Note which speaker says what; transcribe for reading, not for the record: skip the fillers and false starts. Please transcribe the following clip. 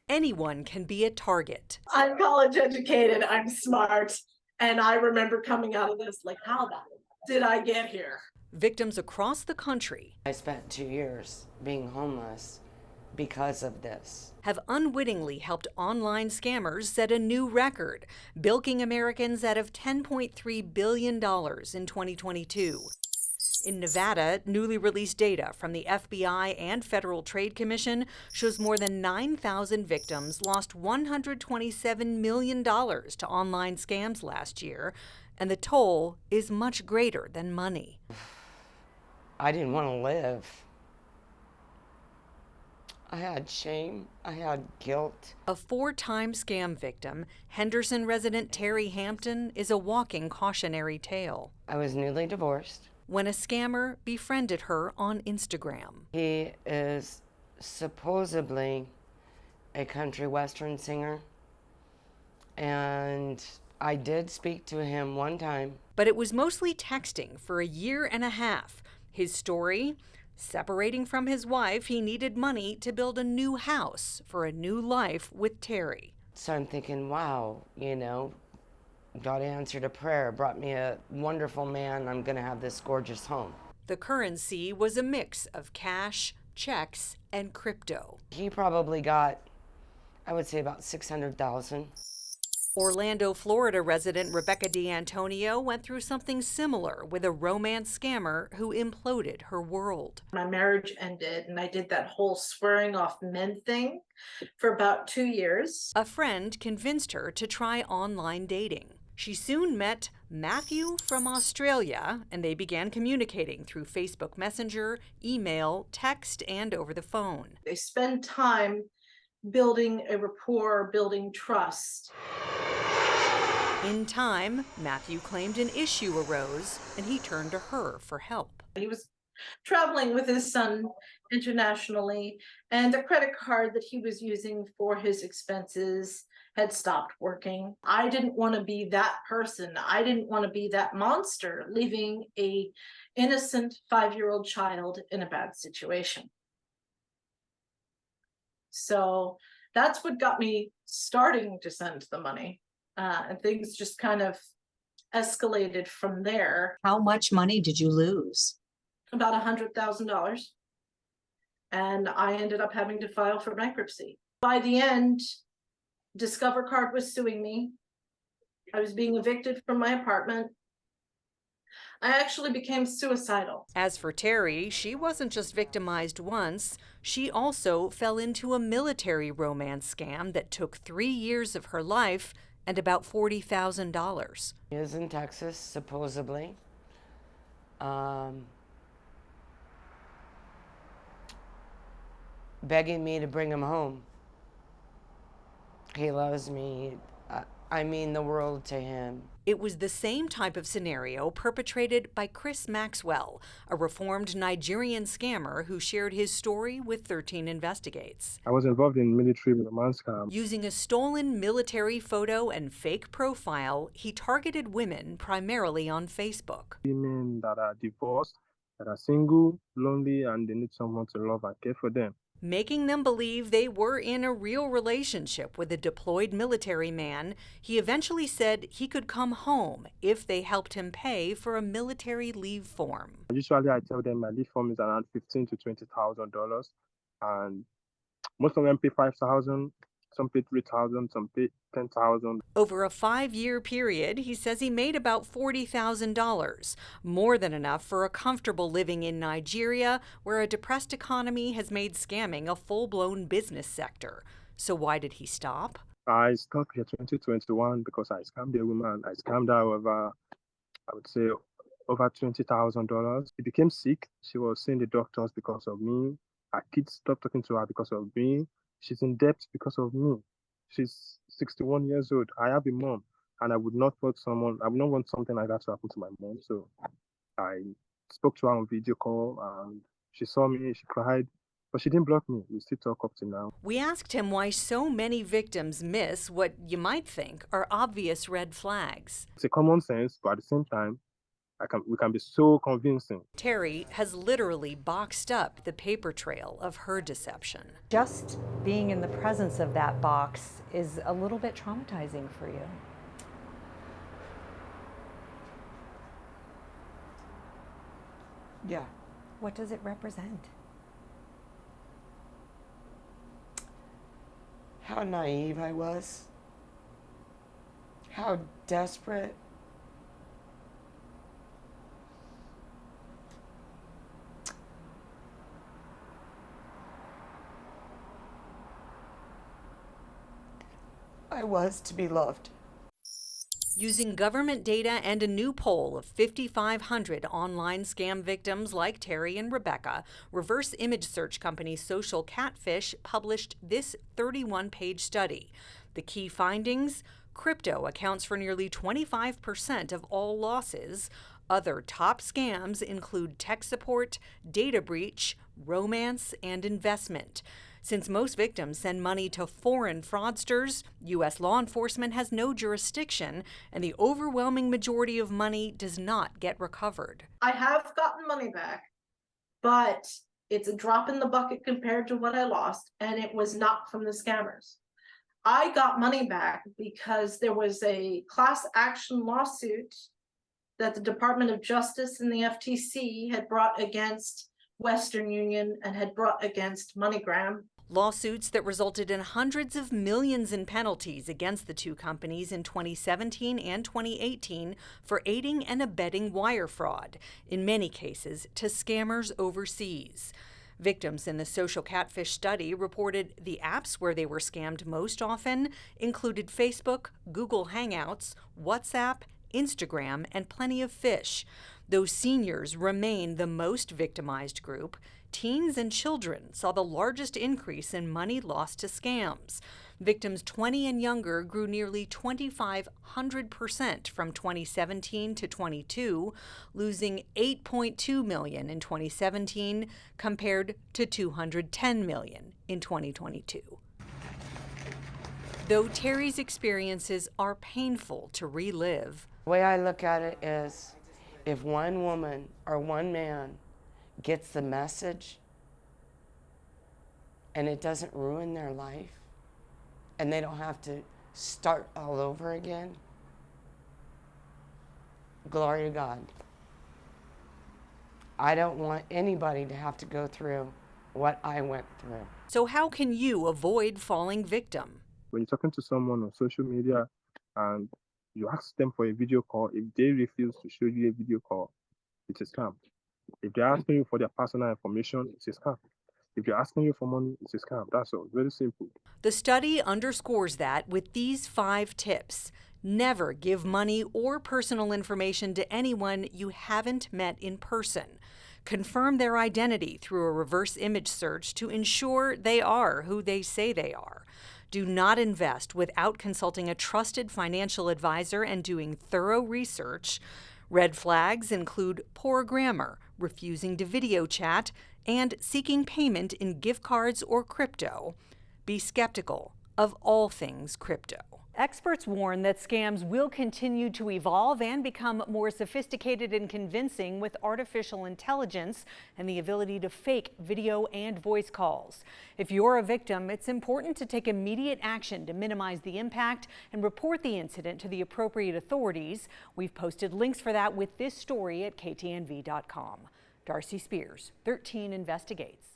Speaker 1: anyone can be a target.
Speaker 2: I'm college educated, I'm smart, and I remember coming out of this like, how the did I get here?
Speaker 1: Victims across the country
Speaker 3: I spent 2 years being homeless because of this.
Speaker 1: have unwittingly helped online scammers set a new record, bilking Americans out of $10.3 billion in 2022. In Nevada, newly released data from the FBI and Federal Trade Commission shows more than 9,000 victims lost $127 million to online scams last year, and the toll is much greater than money.
Speaker 3: I didn't want to live. I had shame, I had guilt.
Speaker 1: A four-time scam victim, Henderson resident Terry Hampton is a walking cautionary tale.
Speaker 3: I was newly divorced.
Speaker 1: When a scammer befriended her on Instagram.
Speaker 3: He is supposedly a country western singer, and I did speak to him one time.
Speaker 1: But it was mostly texting for a year and a half. His story? Separating from his wife, he needed money to build a new house for a new life with Terry.
Speaker 3: So I'm thinking, wow, God answered a prayer, brought me a wonderful man. I'm going to have this gorgeous home.
Speaker 1: The currency was a mix of cash, checks, and crypto.
Speaker 3: He probably got, I would say, about $600,000.
Speaker 1: Orlando, Florida resident Rebecca D'Antonio went through something similar with a romance scammer who imploded her world.
Speaker 2: My marriage ended, and I did that whole swearing off men thing for about 2 years.
Speaker 1: A friend convinced her to try online dating. She soon met Matthew from Australia, and they began communicating through Facebook Messenger, email, text, and over the phone.
Speaker 2: They spend time building a rapport, building trust.
Speaker 1: In time, Matthew claimed an issue arose, and he turned to her for help.
Speaker 2: He was traveling with his son internationally, and the credit card that he was using for his expenses had stopped working. I didn't want to be that person. I didn't want to be that monster, leaving a innocent 5-year-old child in a bad situation. So that's what got me starting to send the money. And things just kind of escalated from there.
Speaker 4: How much money did you lose?
Speaker 2: About $100,000. And I ended up having to file for bankruptcy. By the end, Discover Card was suing me. I was being evicted from my apartment. I actually became suicidal.
Speaker 1: As for Terry, she wasn't just victimized once. She also fell into a military romance scam that took 3 years of her life and about $40,000.
Speaker 3: He is in Texas, supposedly. Begging me to bring him home. He loves me. I mean the world to him.
Speaker 1: It was the same type of scenario perpetrated by Chris Maxwell, a reformed Nigerian scammer who shared his story with 13 Investigates.
Speaker 5: I was involved in military romance scam.
Speaker 1: Using a stolen military photo and fake profile, he targeted women primarily on Facebook.
Speaker 5: Women that are divorced, that are single, lonely, and they need someone to love and care for them.
Speaker 1: Making them believe they were in a real relationship with a deployed military man, he eventually said he could come home if they helped him pay for a military leave form.
Speaker 5: Usually, I tell them my leave form is around $15,000 to $20,000, and most of them pay $5,000. Some pay $3,000, some pay $10,000.
Speaker 1: Over a 5-year period, he says he made about $40,000, more than enough for a comfortable living in Nigeria, where a depressed economy has made scamming a full-blown business sector. So why did he stop?
Speaker 5: I stopped here 2021 because I scammed a woman. I scammed her over, I would say, over $20,000. She became sick. She was seeing the doctors because of me. Her kids stopped talking to her because of me. She's in debt because of me. She's 61 years old. I have a mom, and I would not want something like that to happen to my mom. So I spoke to her on video call, and she saw me, she cried, but she didn't block me. We still talk up to now.
Speaker 1: We asked him why so many victims miss what you might think are obvious red flags.
Speaker 5: It's a common sense, but at the same time, we can be so convincing.
Speaker 1: Terry has literally boxed up the paper trail of her deception.
Speaker 6: Just being in the presence of that box is a little bit traumatizing for you.
Speaker 3: Yeah.
Speaker 6: What does it represent?
Speaker 3: How naive I was. How desperate. I was to be loved.
Speaker 1: Using government data and a new poll of 5,500 online scam victims like Terry and Rebecca, reverse image search company Social Catfish published this 31-page study. The key findings: crypto accounts for nearly 25% of all losses. Other top scams include tech support, data breach, romance, and investment. Since most victims send money to foreign fraudsters, U.S. law enforcement has no jurisdiction, and the overwhelming majority of money does not get recovered.
Speaker 2: I have gotten money back, but it's a drop in the bucket compared to what I lost, and it was not from the scammers. I got money back because there was a class action lawsuit that the Department of Justice and the FTC had brought against Western Union and had brought against MoneyGram.
Speaker 1: Lawsuits that resulted in hundreds of millions in penalties against the two companies in 2017 and 2018 for aiding and abetting wire fraud, in many cases to scammers overseas. Victims in the Social Catfish study reported the apps where they were scammed most often included Facebook, Google Hangouts, WhatsApp, Instagram, and Plenty of Fish. Though seniors remain the most victimized group, teens and children saw the largest increase in money lost to scams. Victims 20 and younger grew nearly 2,500% from 2017 to 22, losing $8.2 million in 2017 compared to $210 million in 2022. Though Terry's experiences are painful to relive,
Speaker 3: The way I look at it is, if one woman or one man gets the message and it doesn't ruin their life and they don't have to start all over again, glory to God. I don't want anybody to have to go through what I went through.
Speaker 1: so how can you avoid falling victim?
Speaker 5: When you're talking to someone on social media and you ask them for a video call, if they refuse to show you a video call, it's a scam. If they're asking you for their personal information, it's a scam. If they're asking you for money, it's a scam. That's all. Very simple.
Speaker 1: The study underscores that with these 5 tips. Never give money or personal information to anyone you haven't met in person. Confirm their identity through a reverse image search to ensure they are who they say they are. Do not invest without consulting a trusted financial advisor and doing thorough research. Red flags include poor grammar, refusing to video chat, and seeking payment in gift cards or crypto. Be skeptical of all things crypto. Experts warn that scams will continue to evolve and become more sophisticated and convincing with artificial intelligence and the ability to fake video and voice calls. If you're a victim, it's important to take immediate action to minimize the impact and report the incident to the appropriate authorities. We've posted links for that with this story at ktnv.com. Darcy Spears, 13 Investigates.